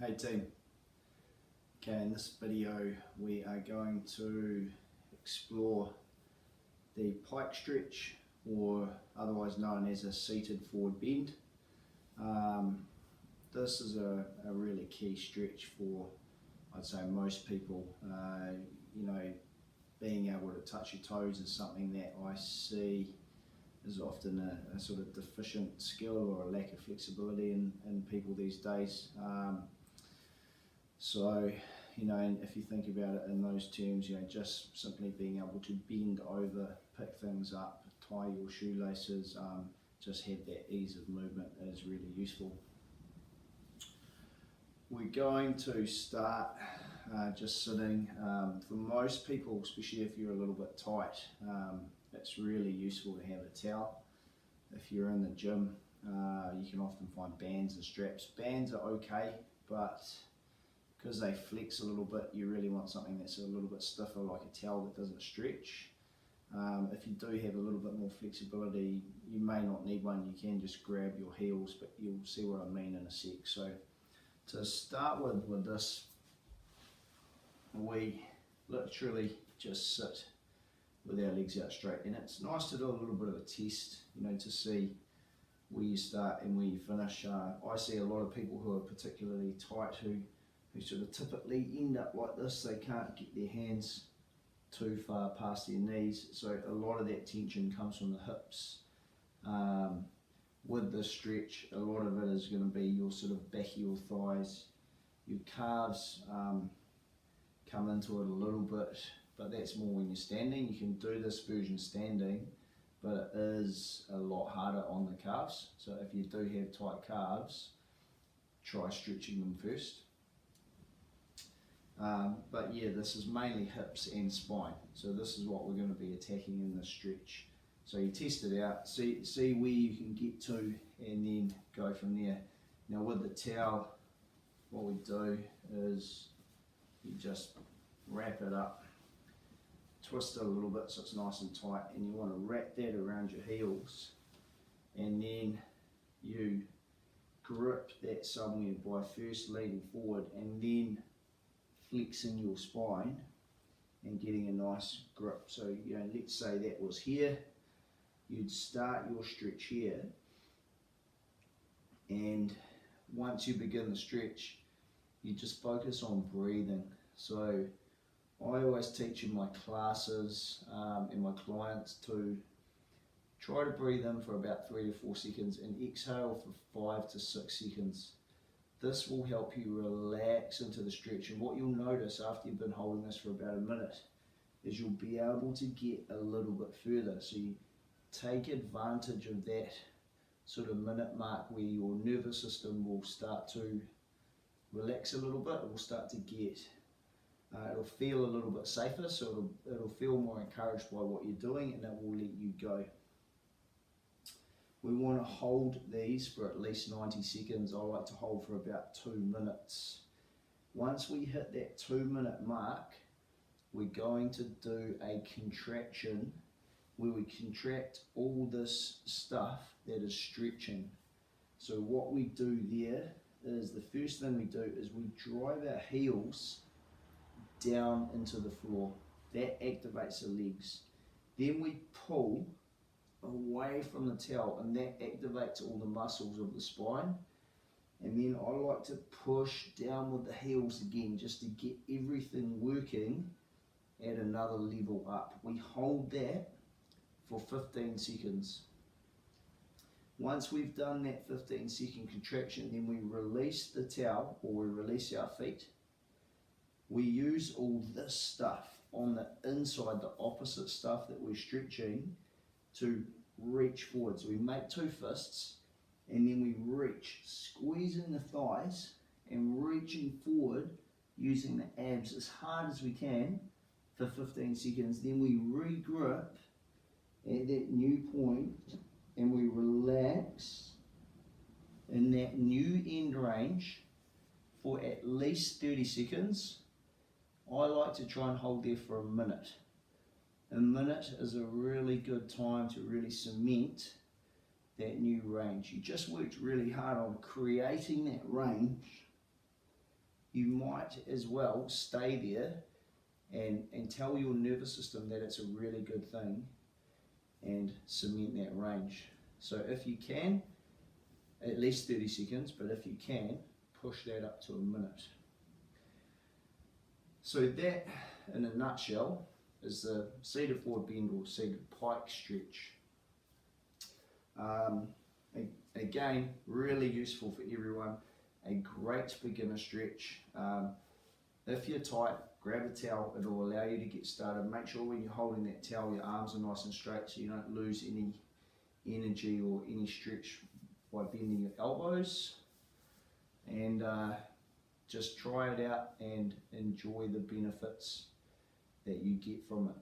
Hey team, okay, in this video we are going to explore the pike stretch, or otherwise known as a seated forward bend. This is a really key stretch for, I'd say, most people. Being able to touch your toes is something that I see is often a sort of deficient skill or a lack of flexibility in people these days. So, and if you think about it in those terms, just simply being able to bend over, pick things up, tie your shoelaces, just have that ease of movement is really useful. We're going to start just sitting. For most people, especially if you're a little bit tight, it's really useful to have a towel. If you're in the gym, you can often find bands and straps. Bands are okay, but because they flex a little bit, you really want something that's a little bit stiffer, like a towel that doesn't stretch. If you do have a little bit more flexibility, you may not need one. You can just grab your heels, but you'll see what I mean in a sec. So to start with this, we literally just sit with our legs out straight, and it's nice to do a little bit of a test, to see where you start and where you finish. I see a lot of people who are particularly tight who sort of typically end up like this. They can't get their hands too far past their knees, so a lot of that tension comes from the hips. With this stretch, a lot of it is going to be your sort of back of your thighs. Your calves come into it a little bit, but that's more when you're standing. You can do this version standing, but it is a lot harder on the calves. So if you do have tight calves, try stretching them first. But yeah, this is mainly hips and spine. So this is what we're going to be attacking in this stretch. So you test it out, see where you can get to, and then go from there. Now with the towel, what we do is you just wrap it up, twist it a little bit so it's nice and tight, and you want to wrap that around your heels, and then you grip that somewhere by first leaning forward and then flexing your spine and getting a nice grip. So let's say that was here, you'd start your stretch here, and once you begin the stretch, you just focus on breathing. So I always teach in my classes and my clients to try to breathe in for about 3 to 4 seconds and exhale for 5 to 6 seconds. This will help you relax into the stretch, and what you'll notice after you've been holding this for about a minute is you'll be able to get a little bit further. So you take advantage of that sort of minute mark where your nervous system will start to relax a little bit. It will start to get, it'll feel a little bit safer, so it'll feel more encouraged by what you're doing, and it will let you go. We want to hold these for at least 90 seconds. I like to hold for about 2 minutes. Once we hit that 2-minute mark, we're going to do a contraction where we contract all this stuff that is stretching. So what we do there is, the first thing we do is we drive our heels down into the floor. That activates the legs. Then we pull away from the towel, and that activates all the muscles of the spine. And then I like to push down with the heels again, just to get everything working at another level up. We hold that for 15 seconds. Once we've done that 15-second contraction, then we release the towel, or we release our feet. We use all this stuff on the inside, the opposite stuff that we're stretching, to reach forward. So we make 2 fists, and then we reach, squeezing the thighs and reaching forward using the abs as hard as we can for 15 seconds. Then we regrip at that new point, and we relax in that new end range for at least 30 seconds. I like to try and hold there for a minute. A minute is a really good time to really cement that new range. You just worked really hard on creating that range you might as well stay there and tell your nervous system that it's a really good thing and cement that range. So if you can, at least 30 seconds, but if you can, push that up to a minute. So that, in a nutshell, is the seated forward bend or seated pike stretch. Again, really useful for everyone. A great beginner stretch. If you're tight, grab a towel, it'll allow you to get started. Make sure when you're holding that towel, your arms are nice and straight so you don't lose any energy or any stretch by bending your elbows. And just try it out and enjoy the benefits that you get from it.